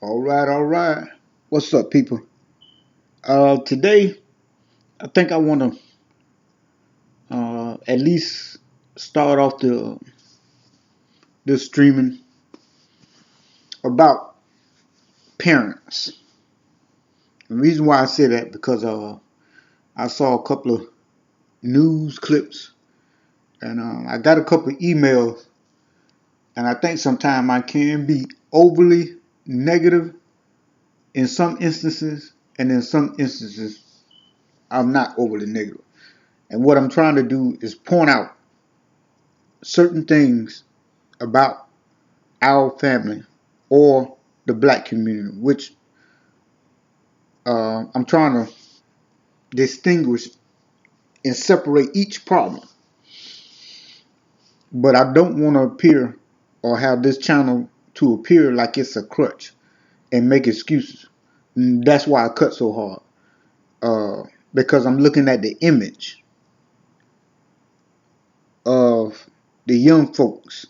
All right, all right. What's up, people? Today, I think I want to at least start off the streaming about parents. The reason why I say that because I saw a couple of news clips and I got a couple of emails, and I think sometimes I can be overly negative in some instances, and in some instances I'm not overly negative. And what I'm trying to do is point out certain things about our family or the black community, which I'm trying to distinguish and separate each problem. But I don't want to appear or have this channel to appear like it's a crutch and make excuses. And that's why I cut so hard. Because I'm looking at the image of the young folks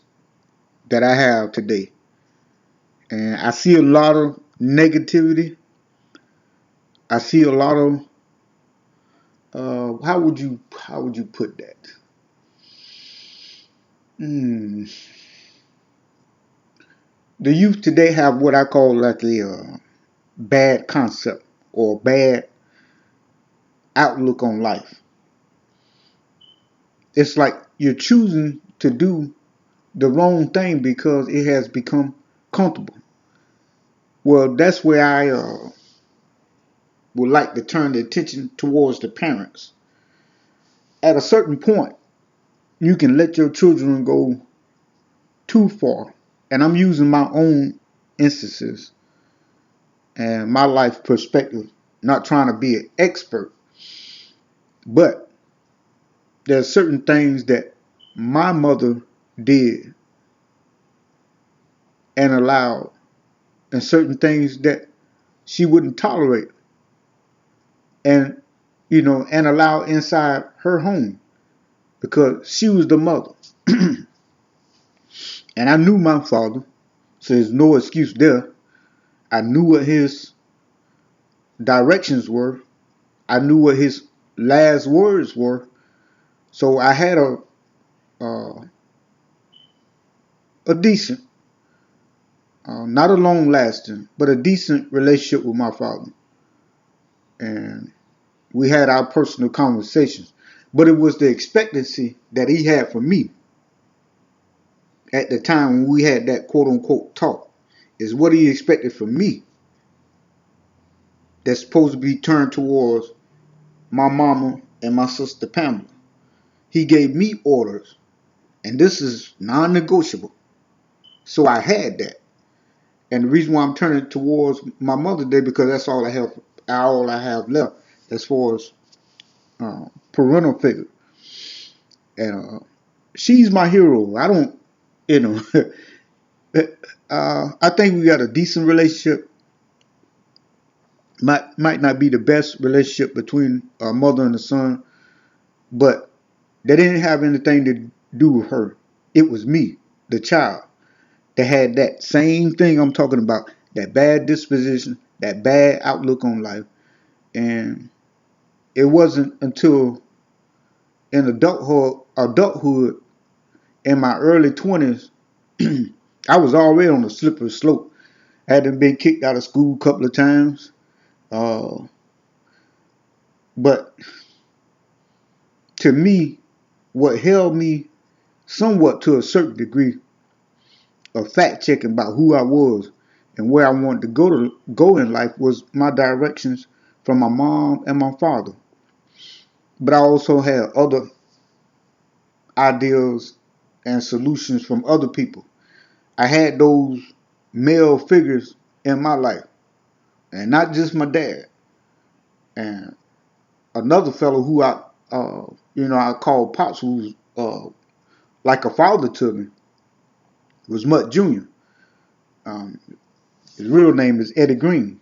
that I have today. And I see a lot of negativity. I see a lot of how would you put that? Hmm. The youth today have what I call like a bad concept or bad outlook on life. It's like you're choosing to do the wrong thing because it has become comfortable. Well, that's where I would like to turn the attention towards the parents. At a certain point, you can let your children go too far. And I'm using my own instances and my life perspective, not trying to be an expert, but there are certain things that my mother did and allowed, and certain things that she wouldn't tolerate and and allow inside her home because she was the mother. And I knew my father, so there's no excuse there. I knew what his directions were. I knew what his last words were. So I had uh, a decent, not a long lasting, but a decent relationship with my father. And we had our personal conversations. But it was the expectancy that he had for me at the time when we had that quote unquote talk is what he expected from me that's supposed to be turned towards my mama and my sister Pamela. He gave me orders, and this is non negotiable. So I had that. And the reason why I'm turning towards my mother today because that's all I have left as far as parental figure. And she's my hero. I don't, you know, I think we got a decent relationship. Might not be the best relationship between a mother and a son, but that didn't have anything to do with her. It was me, the child, that had that same thing I'm talking about, that bad disposition, that bad outlook on life. And it wasn't until in adulthood in my early 20s, I was already on a slippery slope. I had been kicked out of school a couple of times. Uh, but to me, what held me somewhat to a certain degree of fact checking about who I was and where I wanted to go in life was my directions from my mom and my father. But I also had other ideas and solutions from other people. I had those male figures in my life, and not just my dad. And another fellow who I called Pops, who was like a father to me, was Mutt Jr. Um, his real name is Eddie Green.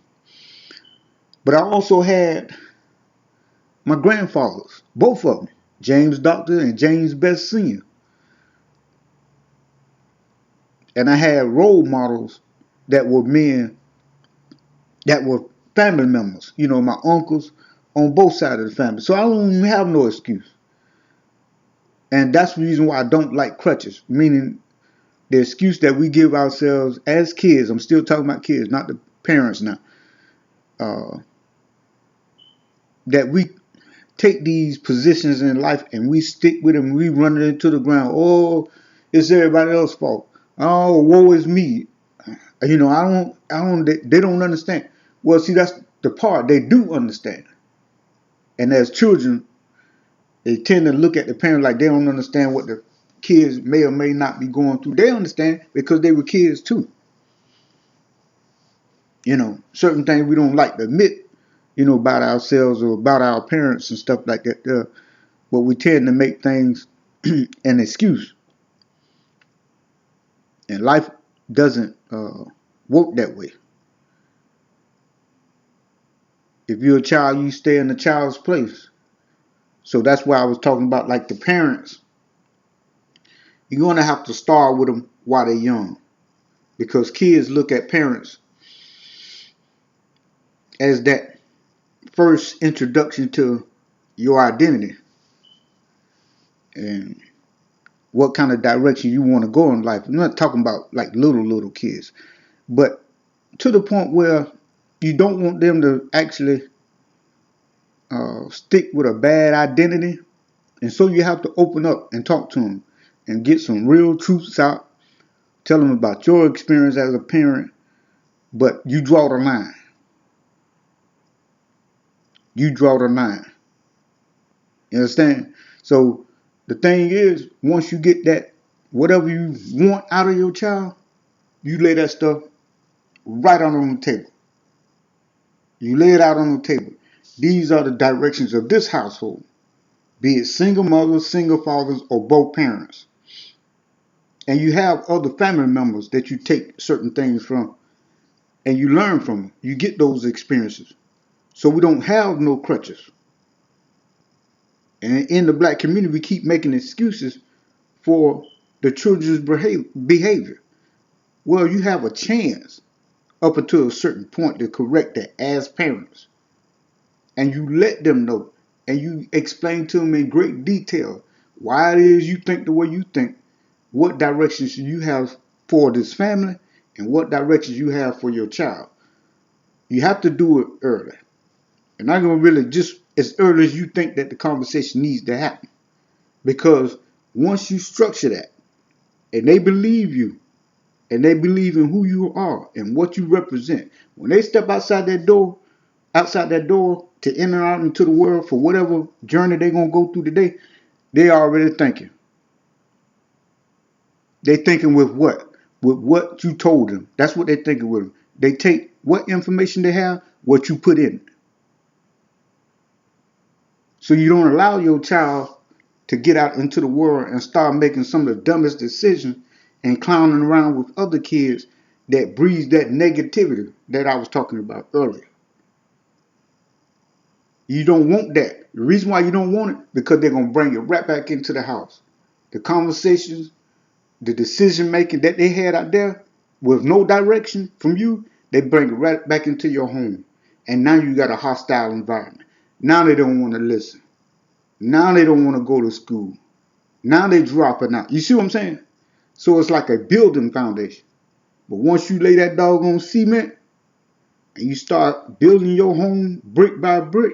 But I also had my grandfathers, both of them, James Doctor and James Best Sr. And I had role models that were men that were family members, my uncles on both sides of the family. So I don't even have no excuse. And that's the reason why I don't like crutches, meaning the excuse that we give ourselves as kids. I'm still talking about kids, not the parents now. That we take these positions in life and we stick with them. We run it into the ground. Oh, it's everybody else's fault. Oh, woe is me. I don't. They don't understand. Well, see, that's the part they do understand. And as children, they tend to look at the parents like they don't understand what the kids may or may not be going through. They understand because they were kids too. Certain things we don't like to admit, about ourselves or about our parents and stuff like that. But we tend to make things an excuse. And life doesn't work that way. If you're a child, you stay in the child's place. So that's why I was talking about like the parents. You're going to have to start with them while they're young. Because kids look at parents as that first introduction to your identity. And what kind of direction you want to go in life. I'm not talking about like little kids. But to the point where you don't want them to actually stick with a bad identity. And so you have to open up and talk to them and get some real truths out. Tell them about your experience as a parent. But you draw the line. You draw the line. You understand? So the thing is, once you get that, whatever you want out of your child, you lay that stuff right out on the table. You lay it out on the table. These are the directions of this household. Be it single mothers, single fathers, or both parents. And you have other family members that you take certain things from. And you learn from them. You get those experiences. So we don't have no crutches. And in the black community, we keep making excuses for the children's behavior. Well, you have a chance up until a certain point to correct that as parents. And you let them know. And you explain to them in great detail why it is you think the way you think, what directions you have for this family, and what directions you have for your child. You have to do it early. And not going to really just as early as you think that the conversation needs to happen. Because once you structure that, and they believe you, and they believe in who you are and what you represent, when they step outside that door to enter out into the world for whatever journey they're going to go through today, they already thinking. They thinking with what? With what you told them. That's what they're thinking with them. They take what information they have, what you put in. So you don't allow your child to get out into the world and start making some of the dumbest decisions and clowning around with other kids that breeds that negativity that I was talking about earlier. You don't want that. The reason why you don't want it, because they're going to bring it right back into the house. The conversations, the decision making that they had out there with no direction from you, they bring it right back into your home. And now you got a hostile environment. Now they don't want to listen. Now they don't want to go to school. Now they dropping out. You see what I'm saying? So it's like a building foundation. But once you lay that doggone cement and you start building your home brick by brick,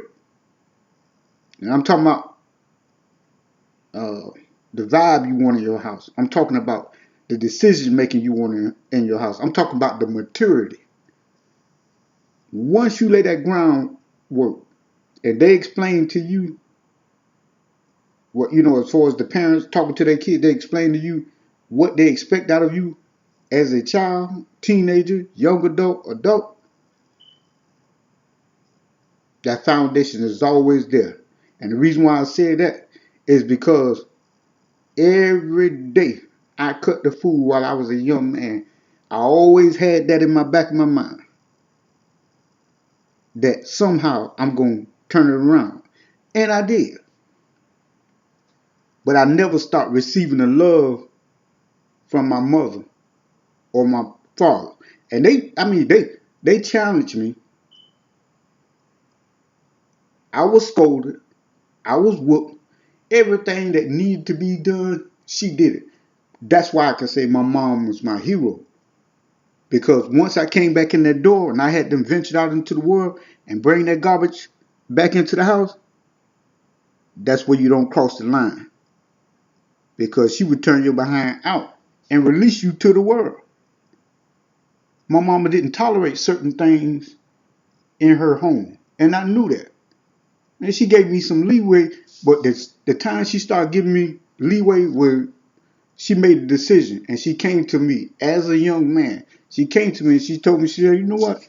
and I'm talking about the vibe you want in your house. I'm talking about the decision making you want in your house. I'm talking about the maturity. Once you lay that groundwork and they explain to you what, as far as the parents talking to their kids, they explain to you what they expect out of you as a child, teenager, young adult, that foundation is always there. And the reason why I say that is because every day I cut the food while I was a young man. I always had that in my back of my mind, that somehow I'm going to turn it around. And I did. But I never stopped receiving the love from my mother or my father. And they challenged me I was scolded. I was whooped. Everything that needed to be done, she did it. That's why I can say my mom was my hero. Because once I came back in that door and I had them ventured out into the world and bring that garbage back into the house, that's where you don't cross the line. Because she would turn your behind out and release you to the world. My mama didn't tolerate certain things in her home. And I knew that. And she gave me some leeway, but the time she started giving me leeway where she made a decision and she came to me as a young man. She came to me and she told me, she said, you know what?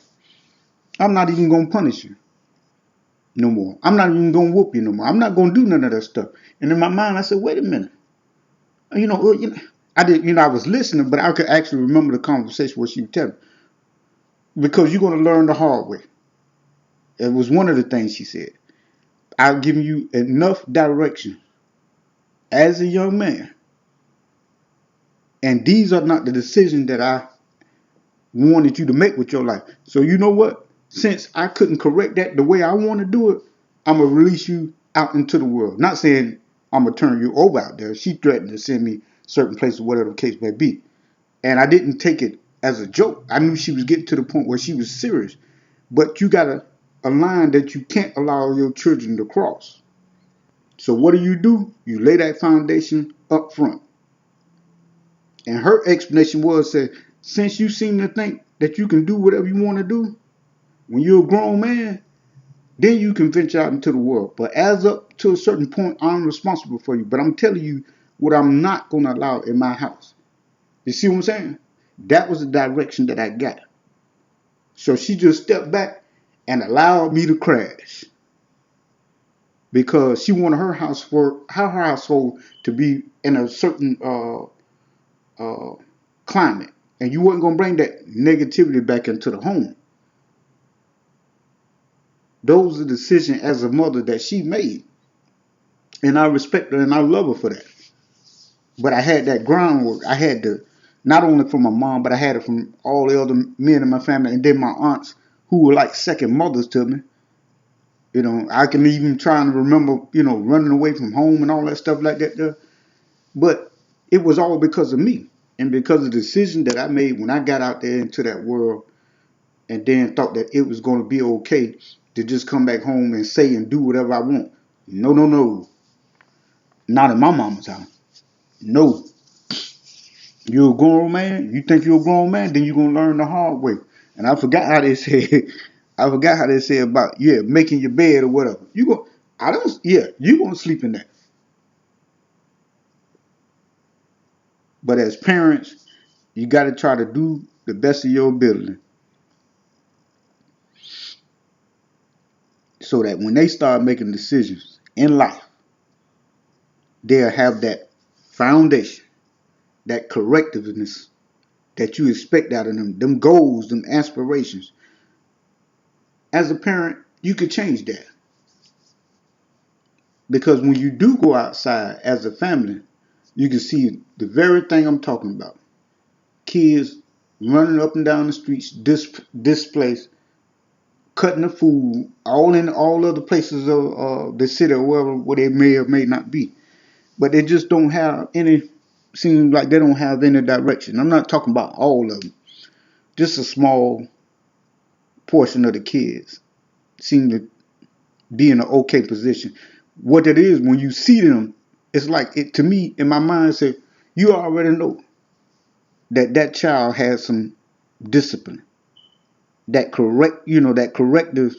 I'm not even going to punish you no more. I'm not even going to whoop you no more. I'm not going to do none of that stuff. And in my mind, I said, wait a minute. I did. I was listening, but I could actually remember the conversation what she was telling me. Because you're going to learn the hard way. It was one of the things she said. I've given you enough direction as a young man. And these are not the decisions that I wanted you to make with your life. So you know what? Since I couldn't correct that the way I want to do it, I'm going to release you out into the world. Not saying I'm going to turn you over out there. She threatened to send me certain places, whatever the case may be. And I didn't take it as a joke. I knew she was getting to the point where she was serious. But you got a line that you can't allow your children to cross. So what do? You lay that foundation up front. And her explanation was that since you seem to think that you can do whatever you want to do, when you're a grown man, then you can venture out into the world. But as up to a certain point, I'm responsible for you. But I'm telling you what I'm not going to allow in my house. You see what I'm saying? That was the direction that I got. So she just stepped back and allowed me to crash. Because she wanted her household to be in a certain climate. And you weren't going to bring that negativity back into the home. Those are decisions as a mother that she made. And I respect her and I love her for that. But I had that groundwork. I had to, not only from my mom, but I had it from all the other men in my family and then my aunts who were like second mothers to me. I can even try and remember, running away from home and all that stuff like that. But it was all because of me and because of the decision that I made when I got out there into that world and then thought that it was going to be okay to just come back home and say and do whatever I want. No, no, no. Not in my mama's house. No. You're a grown man. You think you're a grown man, then you're going to learn the hard way. And I forgot how they said, about, making your bed or whatever. You're going to sleep in that. But as parents, you got to try to do the best of your ability so that when they start making decisions in life, they'll have that foundation, that correctiveness that you expect out of them goals, them aspirations. As a parent, you could change that. Because when you do go outside as a family, you can see the very thing I'm talking about. Kids running up and down the streets, displaced, cutting the food, all in all other places of the city or wherever where they may or may not be. But they just don't have any, seems like they don't have any direction. I'm not talking about all of them. Just a small portion of the kids seem to be in an okay position. What it is, when you see them, it's like, it to me, in my mind, say, you already know that child has some discipline. That corrective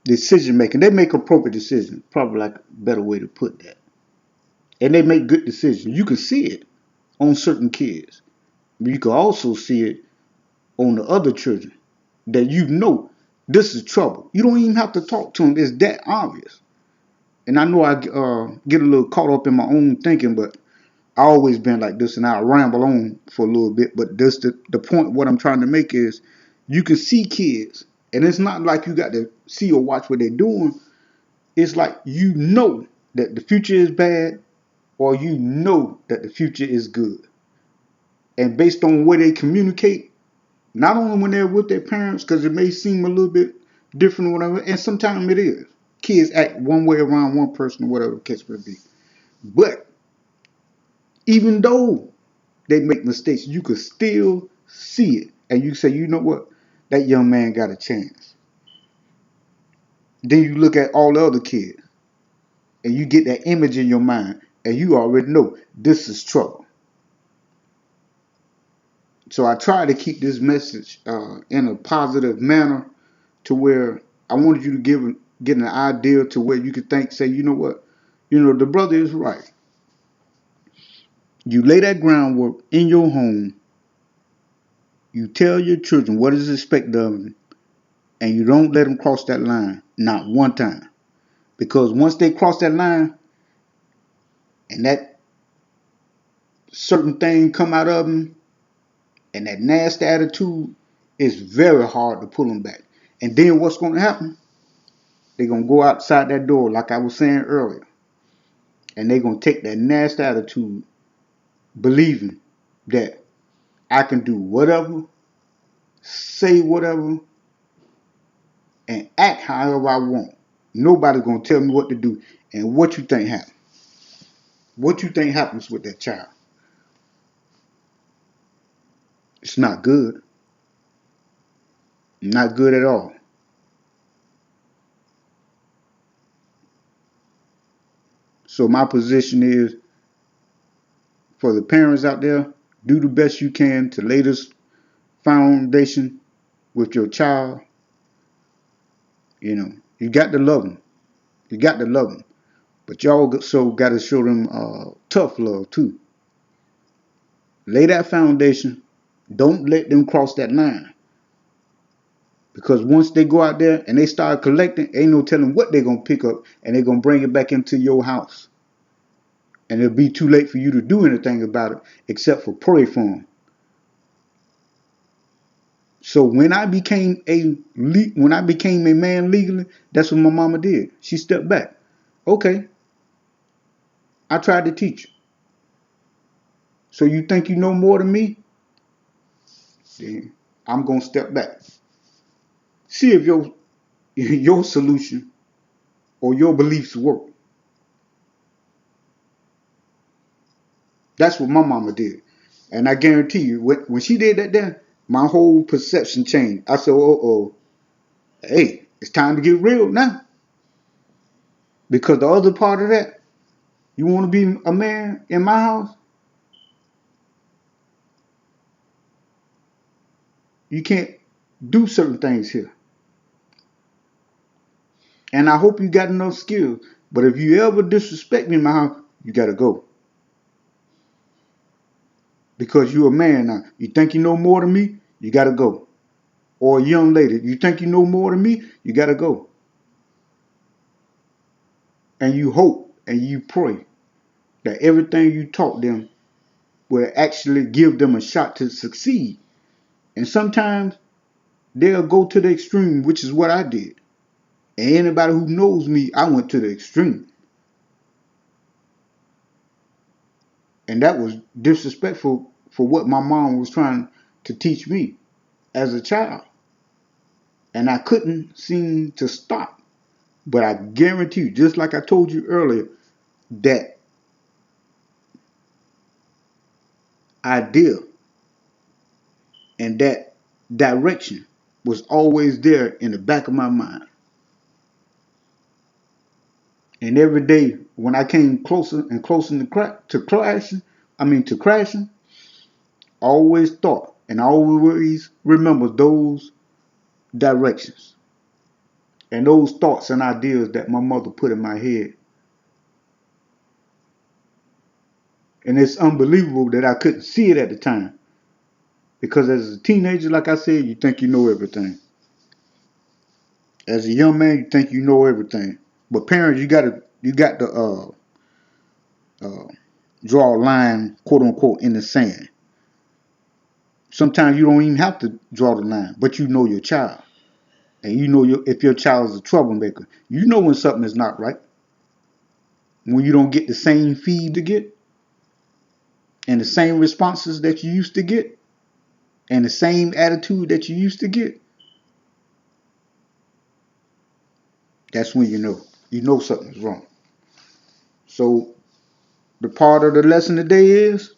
decision making. They make appropriate decisions. Probably like a better way to put that. And they make good decisions. You can see it on certain kids. But you can also see it on the other children. That this is trouble. You don't even have to talk to them. It's that obvious. And I know I get a little caught up in my own thinking, but I always been like this, and I'll ramble on for a little bit. But this the point. What I'm trying to make is, you can see kids, and it's not like you got to see or watch what they're doing. It's like that the future is bad, or that the future is good. And based on the way they communicate, not only when they're with their parents, because it may seem a little bit different, whatever. And sometimes it is. Kids act one way around one person, or whatever the case may be. But even though they make mistakes, you could still see it. And you say, you know what? That young man got a chance. Then you look at all the other kids and you get that image in your mind and you already know this is trouble. So I try to keep this message in a positive manner to where I wanted you to get an idea to where you could think, say, you know what? The brother is right. You lay that groundwork in your home. You tell your children what is expected of them, and you don't let them cross that line, not one time. Because once they cross that line, and that certain thing come out of them, and that nasty attitude, it's very hard to pull them back. And then what's going to happen? They're going to go outside that door, like I was saying earlier, and they're going to take that nasty attitude, believing that I can do whatever, say whatever, and act however I want. Nobody's going to tell me what to do. And what you think happens? What you think happens with that child? It's not good. Not good at all. So my position is, for the parents out there, do the best you can to lay this foundation with your child. You got to love them. You got to love them. But y'all also got to show them tough love too. Lay that foundation. Don't let them cross that line. Because once they go out there and they start collecting, ain't no telling what they're going to pick up, and they're going to bring it back into your house. And it'll be too late for you to do anything about it except for pray for them. So when I became a man legally, that's what my mama did. She stepped back. Okay, I tried to teach you. So you think you know more than me? Then I'm gonna step back. See if your solution or your beliefs work. That's what my mama did, and I guarantee you, when she did that, then my whole perception changed. I said, "Oh, hey, it's time to get real now." Because the other part of that, you want to be a man in my house, you can't do certain things here. And I hope you got enough skills. But if you ever disrespect me in my house, you gotta go. Because you're a man now. You think you know more than me, you gotta go. Or a young lady, you think you know more than me, you gotta go. And you hope and you pray that everything you taught them will actually give them a shot to succeed. And sometimes they'll go to the extreme, which is what I did. And anybody who knows me, I went to the extreme. And that was disrespectful for what my mom was trying to teach me as a child. And I couldn't seem to stop. But I guarantee you, just like I told you earlier, that idea and that direction was always there in the back of my mind. And every day when I came closer and closer to crashing, I always thought and I always remember those directions and those thoughts and ideas that my mother put in my head. And it's unbelievable that I couldn't see it at the time. Because as a teenager, like I said, you think you know everything. As a young man, you think you know everything. But parents, you got to draw a line, quote unquote, in the sand. Sometimes you don't even have to draw the line, but you know your child. And you know if your child is a troublemaker. You know when something is not right. When you don't get the same feed to get, and the same responses that you used to get, and the same attitude that you used to get. That's when you know something's wrong. So the part of the lesson today is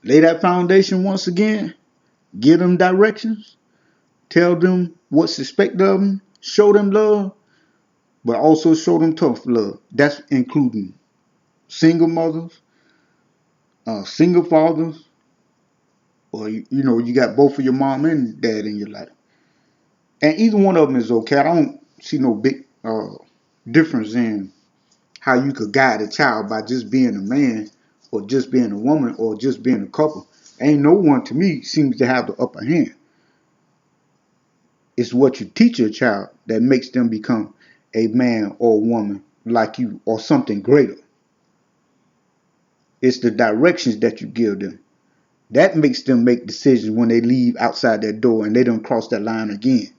lay that foundation once again, give them directions, tell them what's expected of them, show them love, but also show them tough love. That's including single mothers, single fathers, or you got both of your mom and dad in your life. And either one of them is okay. I don't see no big difference in how you could guide a child by just being a man or just being a woman or just being a couple. Ain't no one to me seems to have the upper hand. It's what you teach your child that makes them become a man or a woman like you or something greater. It's the directions that you give them. That makes them make decisions when they leave outside their door and they don't cross that line again.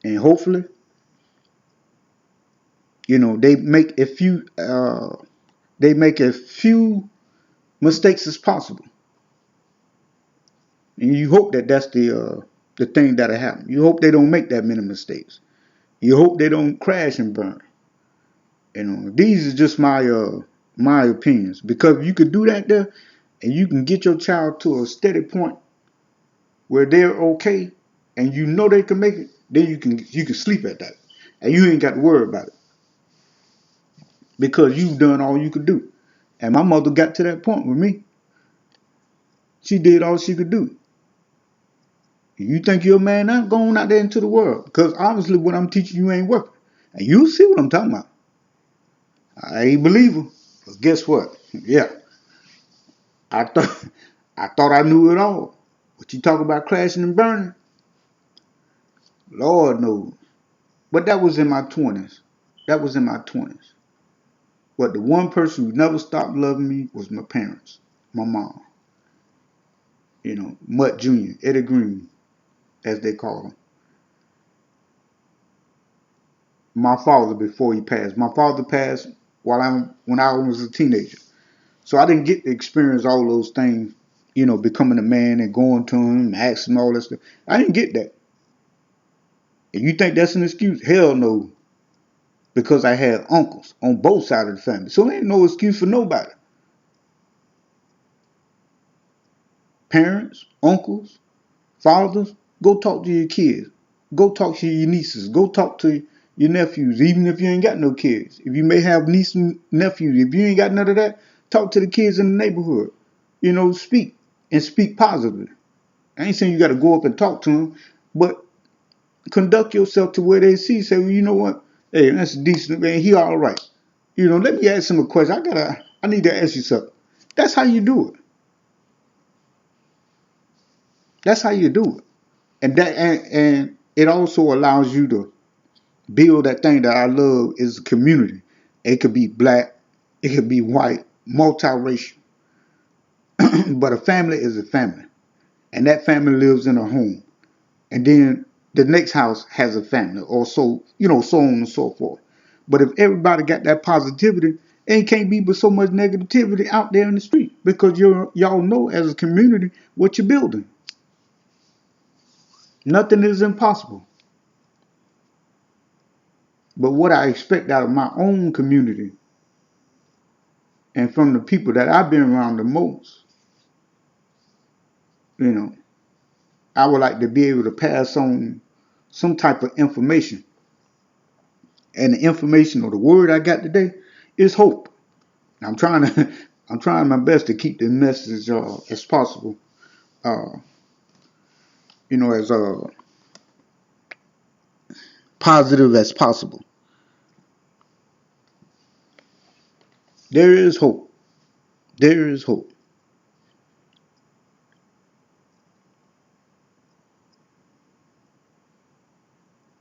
And hopefully, they make a few mistakes as possible. And you hope that that's the thing that'll happen. You hope they don't make that many mistakes. You hope they don't crash and burn. These are just my opinions. Because you could do that there, and you can get your child to a steady point where they're okay, and you know they can make it. Then you can sleep at that, and you ain't got to worry about it because you've done all you could do. And my mother got to that point with me. She did all she could do. You think you're a man now? Go on out there into the world. Because obviously what I'm teaching you ain't working. And you see what I'm talking about. I ain't believe her. But guess what? Yeah. I thought I knew it all. But you talk about crashing and burning? Lord knows. But that was in my 20s. That was in my 20s. But the one person who never stopped loving me was my parents. My mom. Mutt Jr., Eddie Green, as they call him. My father before he passed. My father passed when I was a teenager. So I didn't get to experience all those things, becoming a man and going to him and asking him all that stuff. I didn't get that. And you think that's an excuse? Hell no. Because I had uncles on both sides of the family. So there ain't no excuse for nobody. Parents, uncles, fathers, go talk to your kids. Go talk to your nieces. Go talk to your nephews, even if you ain't got no kids. If you may have nieces and nephews, if you ain't got none of that, talk to the kids in the neighborhood. Speak and speak positively. I ain't saying you got to go up and talk to them, but conduct yourself to where they see. Say, well, you know what? Hey, that's a decent man. He all right. Let me ask him a question. I need to ask you something. That's how you do it. That's how you do it. And it also allows you to build that thing that I love is a community. It could be black, it could be white, multiracial. But a family is a family. And that family lives in a home. And then the next house has a family, or so on and so forth. But if everybody got that positivity, it can't be but so much negativity out there in the street because y'all know as a community what you're building. Nothing is impossible. But what I expect out of my own community and from the people that I've been around the most, I would like to be able to pass on some type of information. And the information or the word I got today is hope. I'm trying my best to keep the message as possible, as positive as possible. There is hope. There is hope.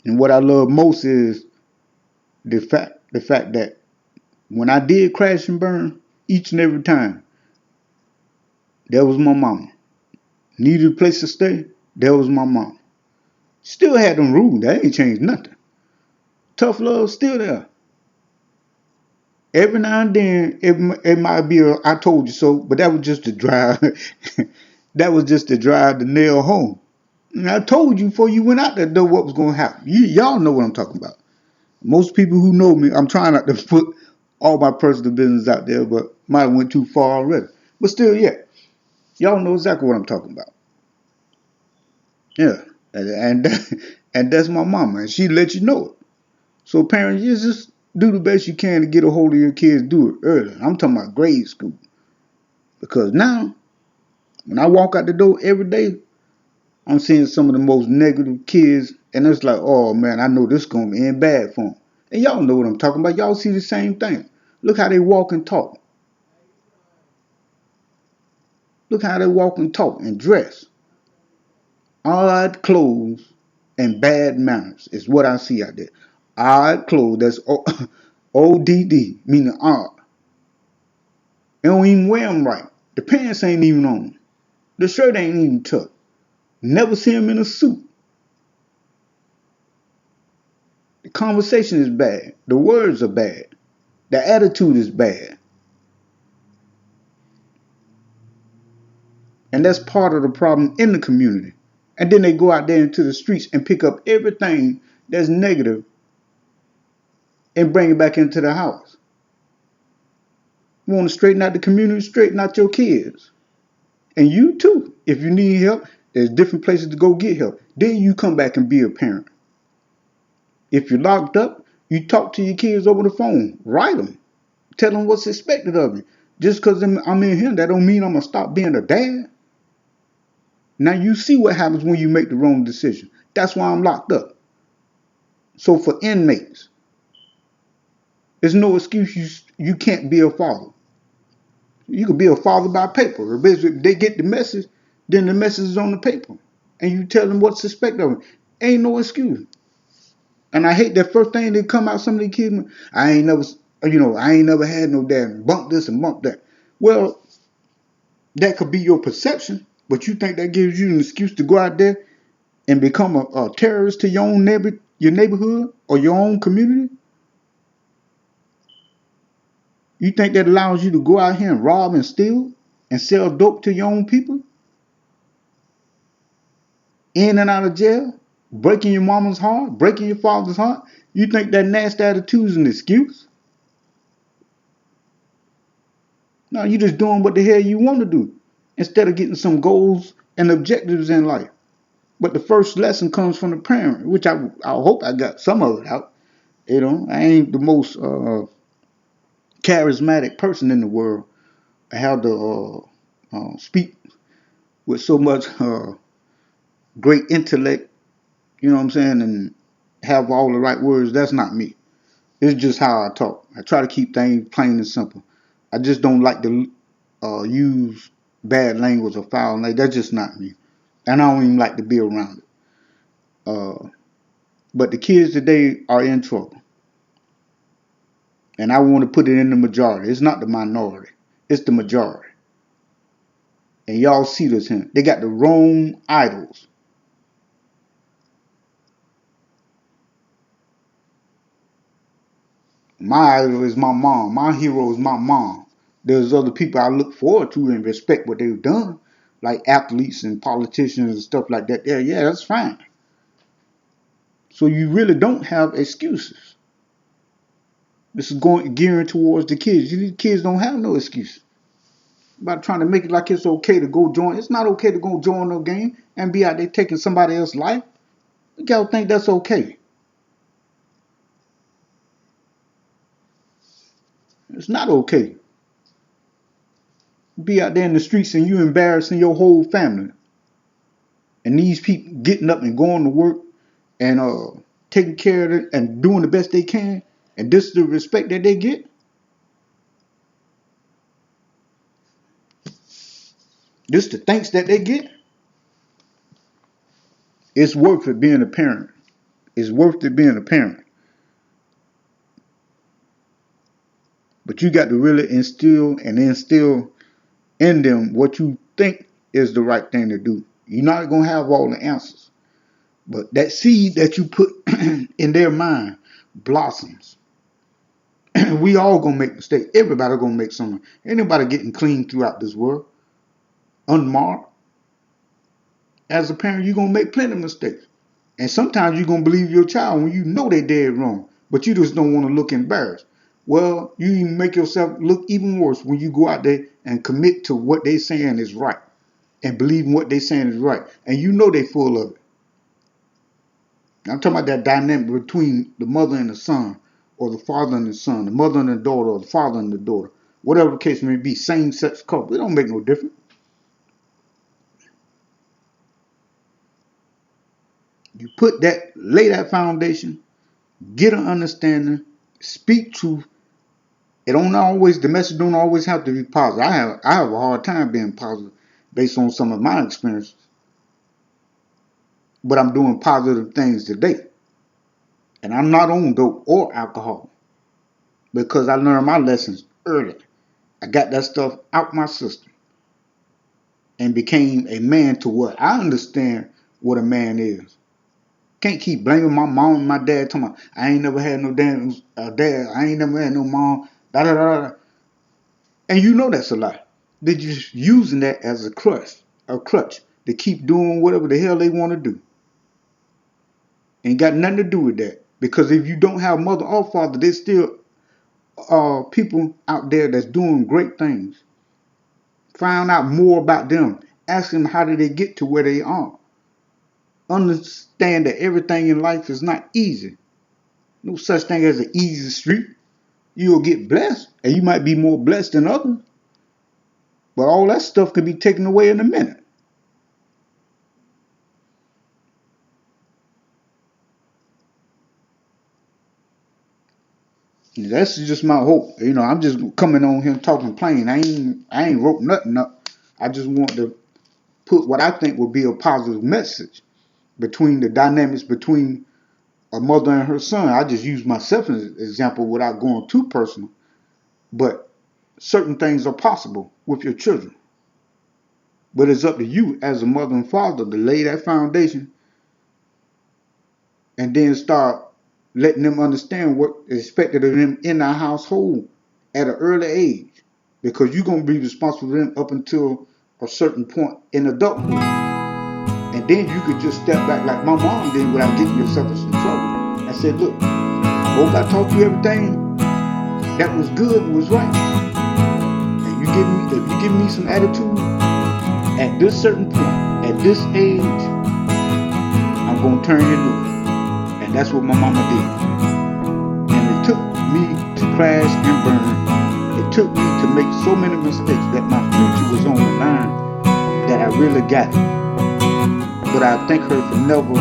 And what I love most is the fact that when I did crash and burn, each and every time, there was my mama. Needed a place to stay, there was my mom. Still had them rules. That ain't changed nothing. Tough love still there. Every now and then, it might be I told you so, but that was just to drive. That was just to drive the nail home. And I told you before you went out that door what was going to happen. Y'all know what I'm talking about. Most people who know me, I'm trying not to put all my personal business out there, but might have went too far already. But still, yeah, y'all know exactly what I'm talking about. Yeah, and and that's my mama, and she let you know it. So parents, you just do the best you can to get a hold of your kids. Do it early. I'm talking about grade school, because now when I walk out the door every day, I'm seeing some of the most negative kids, and it's like, oh man, I know this is gonna end bad for them. And y'all know what I'm talking about. Y'all see the same thing. Look how they walk and talk. Look how they walk and talk and dress. Odd clothes and bad manners is what I see out there. Odd clothes, that's ODD, meaning odd. They don't even wear them right. The pants ain't even on. The shirt ain't even tucked. Never see them in a suit. The conversation is bad. The words are bad. The attitude is bad. And that's part of the problem in the community. And then they go out there into the streets and pick up everything that's negative and bring it back into the house. You want to straighten out the community, straighten out your kids. And you too. If you need help, there's different places to go get help. Then you come back and be a parent. If you're locked up, you talk to your kids over the phone. Write them. Tell them what's expected of you. Just because I'm in here, that don't mean I'm going to stop being a dad. Now you see what happens when you make the wrong decision. That's why I'm locked up. So for inmates, there's no excuse you can't be a father. You could be a father by paper. If they get the message, then the message is on the paper. And you tell them what's expected of them. Ain't no excuse. And I hate that first thing that come out some of these kids, I ain't never had no dad. Bump this and bump that. Well, that could be your perception, but you think that gives you an excuse to go out there and become a terrorist to your own your neighborhood or your own community? You think that allows you to go out here and rob and steal and sell dope to your own people? In and out of jail? Breaking your mama's heart? Breaking your father's heart? You think that nasty attitude is an excuse? No, you're just doing what the hell you want to do instead of getting some goals and objectives in life. But the first lesson comes from the parent, which I hope I got some of it out. I ain't the most charismatic person in the world. I have to speak with so much great intellect, you know what I'm saying, and have all the right words. That's not me. It's just how I talk. I try to keep things plain and simple. I just don't like to use bad language or foul language. That's just not me. And I don't even like to be around it. But the kids today are in trouble. And I want to put it in the majority. It's not the minority. It's the majority. And y'all see this here. They got the wrong idols. My idol is my mom. My hero is my mom. There's other people I look forward to and respect what they've done, like athletes and politicians and stuff like that. Yeah, that's fine. So you really don't have excuses. This is gearing towards the kids. These kids don't have no excuse about trying to make it like it's okay to go join. It's not okay to go join no game and be out there taking somebody else's life. Y'all think that's okay? It's not okay. Be out there in the streets and you embarrassing your whole family. And these people getting up and going to work and taking care of it and doing the best they can. And this is the respect that they get. This the thanks that they get. It's worth it being a parent. It's worth it being a parent. But you got to really instill in them what you think is the right thing to do. You're not going to have all the answers. But that seed that you put in their mind blossoms. We all going to make mistakes. Everybody going to make some. Anybody getting clean throughout this world? Unmarked. As a parent, you're going to make plenty of mistakes. And sometimes you're going to believe your child when you know they're dead wrong, but you just don't want to look embarrassed. Well, you even make yourself look even worse when you go out there and commit to what they're saying is right and believe in what they're saying is right. And you know they're full of it. I'm talking about that dynamic between the mother and the son, or the father and the son, the mother and the daughter, or the father and the daughter. Whatever the case may be, same-sex couple. It don't make no difference. You lay that foundation, get an understanding, speak truth. The message don't always have to be positive. I have a hard time being positive based on some of my experiences. But I'm doing positive things today. And I'm not on dope or alcohol because I learned my lessons early. I got that stuff out my system and became a man to what I understand what a man is. Can't keep blaming my mom and my dad, talking about, I ain't never had no damn dad, I ain't never had no mom, da da da da. And you know that's a lie. They're just using that as a crutch to keep doing whatever the hell they want to do. Ain't got nothing to do with that. Because if you don't have mother or father, there's still people out there that's doing great things. Find out more about them. Ask them how did they get to where they are. Understand that everything in life is not easy. No such thing as an easy street. You'll get blessed, and you might be more blessed than others. But all that stuff can be taken away in a minute. That's just my hope. I'm just coming on here talking plain. I ain't wrote nothing up. I just want to put what I think would be a positive message between the dynamics between a mother and her son. I just use myself as an example without going too personal. But certain things are possible with your children. But it's up to you as a mother and father to lay that foundation and then start letting them understand what is expected of them in our household at an early age. Because you're going to be responsible for them up until a certain point in adulthood. And then you could just step back like my mom did without getting yourself in some trouble. I said, look, hope I taught you everything that was good was right. And if you give me some attitude at this certain point, at this age, I'm going to turn you loose. And that's what my mama did. And it took me to crash and burn. It took me to make so many mistakes that my future was on the line that I really got it. But I thank her for never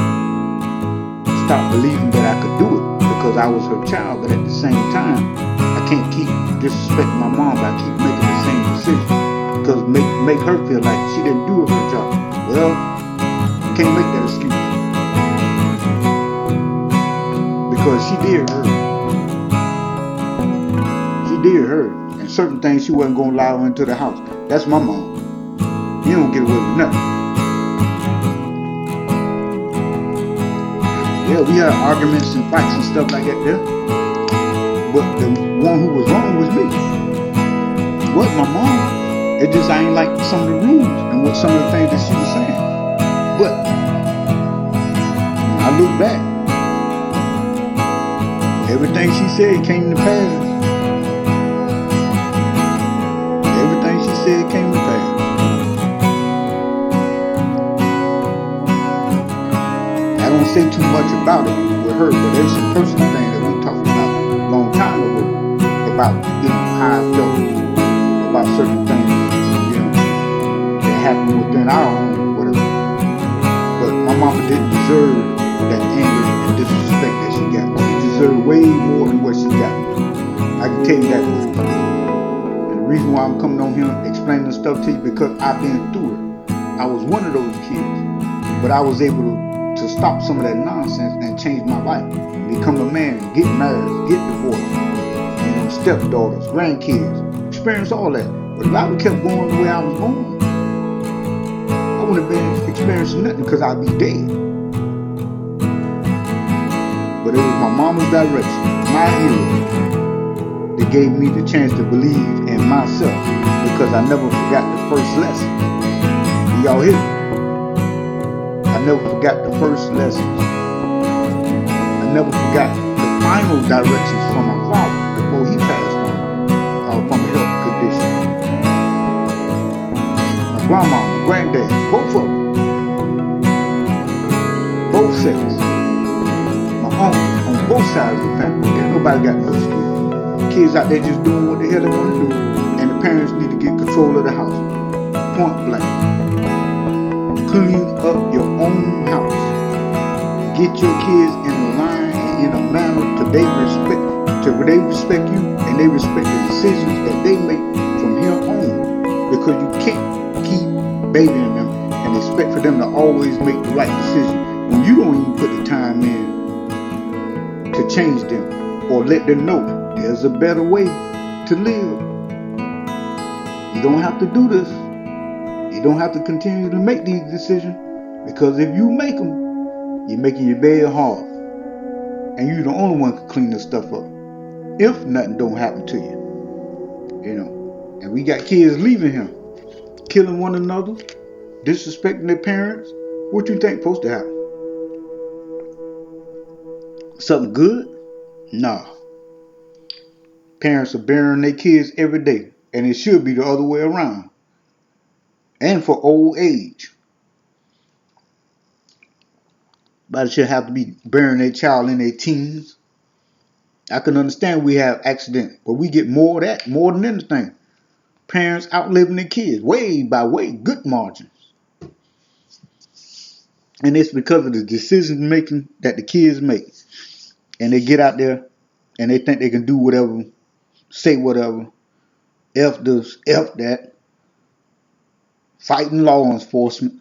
stop believing that I could do it because I was her child. But at the same time, I can't keep disrespecting my mom by keep making the same decision because make her feel like she didn't do her job. Well, you can't make that excuse because she did her. She did her, and certain things she wasn't gonna allow her into the house. That's my mom. You don't get away with nothing. Yeah, we had arguments and fights and stuff like that there. But the one who was wrong was me. It wasn't my mom. It just I ain't like some of the rules and what some of the things that she was saying. But when I look back, everything she said came to pass. Everything she said came to pass. I don't say too much about it with her, but there's some personal things that we talked about a long time ago about how I felt about certain things that happened within our home, whatever. But my mama didn't deserve that anger and disrespect that she got. She deserved way more than what she got. I can tell you that much. And the reason why I'm coming on here explaining this stuff to you because I've been through it. I was one of those kids, but I was able to stop some of that nonsense and change my life, become a man, get married, get divorced, stepdaughters, grandkids, experience all that. But if I would kept going the way I was going, I wouldn't have been experiencing nothing because I'd be dead. But it was my mama's direction, my hero, that gave me the chance to believe in myself because I never forgot the first lesson. Y'all hear me? I never forgot the first lessons. I never forgot the final directions from my father before he passed on from a health condition. My grandma, my granddad, both of them, both sets. My uncles on both sides of the family. Ain't nobody got no excuse. Kids out there just doing what the hell they want to do, and the parents need to get control of the house. Point blank. Clean up your own house. Get your kids in a line and in a manner to they respect you and they respect the decisions that they make from here on. Because you can't keep babying them and expect for them to always make the right decision when you don't even put the time in to change them or let them know there's a better way to live. You don't have to do this. You don't have to continue to make these decisions, because if you make them, you're making your bed hard. And you're the only one who can clean this stuff up. If nothing don't happen to you. You know. And we got kids leaving here, killing one another, disrespecting their parents. What you think supposed to happen? Something good? Nah. Parents are burying their kids every day. And it should be the other way around. And for old age. But it should have to be burying their child in their teens. I can understand we have accidents, but we get more of that, more than anything. Parents outliving their kids, way by way, good margins. And it's because of the decision making that the kids make. And they get out there and they think they can do whatever, say whatever, F this, F that, fighting law enforcement,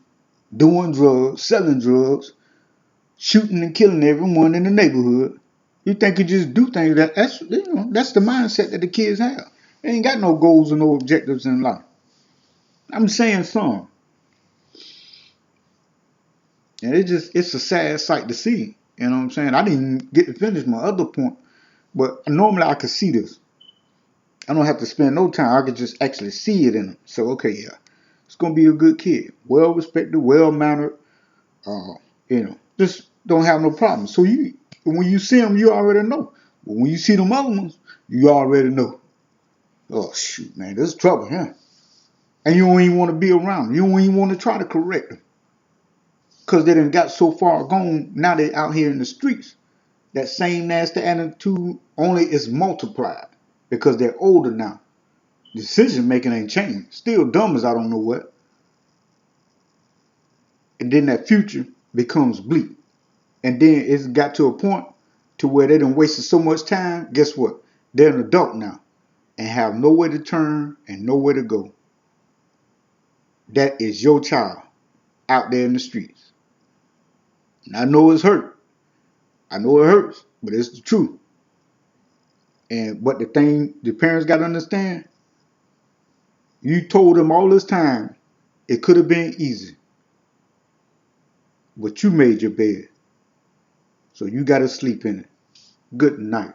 doing drugs, selling drugs, shooting and killing everyone in the neighborhood. You think you just do things that's the mindset that the kids have. They ain't got no goals or no objectives in life. I'm saying some. And it's a sad sight to see. You know what I'm saying? I didn't get to finish my other point, but normally I could see this. I don't have to spend no time. I could just actually see it in them. So, okay, yeah, it's going to be a good kid. Well-respected, well-mannered, just don't have no problem. So when you see them, you already know. But when you see them other ones, you already know. Oh, shoot, man, there's trouble here. Huh? And you don't even want to be around them. You don't even want to try to correct them. Because they done got so far gone, now they out here in the streets. That same nasty attitude only is multiplied because they're older now. Decision making ain't changed. Still dumb as I don't know what. And then that future becomes bleak. And then it's got to a point to where they done wasted so much time. Guess what? They're an adult now and have nowhere to turn and nowhere to go. That is your child out there in the streets. And I know it's hurt. I know it hurts, but it's the truth. But the thing the parents got to understand, you told them all this time it could have been easy. But you made your bed. So you got to sleep in it. Good night.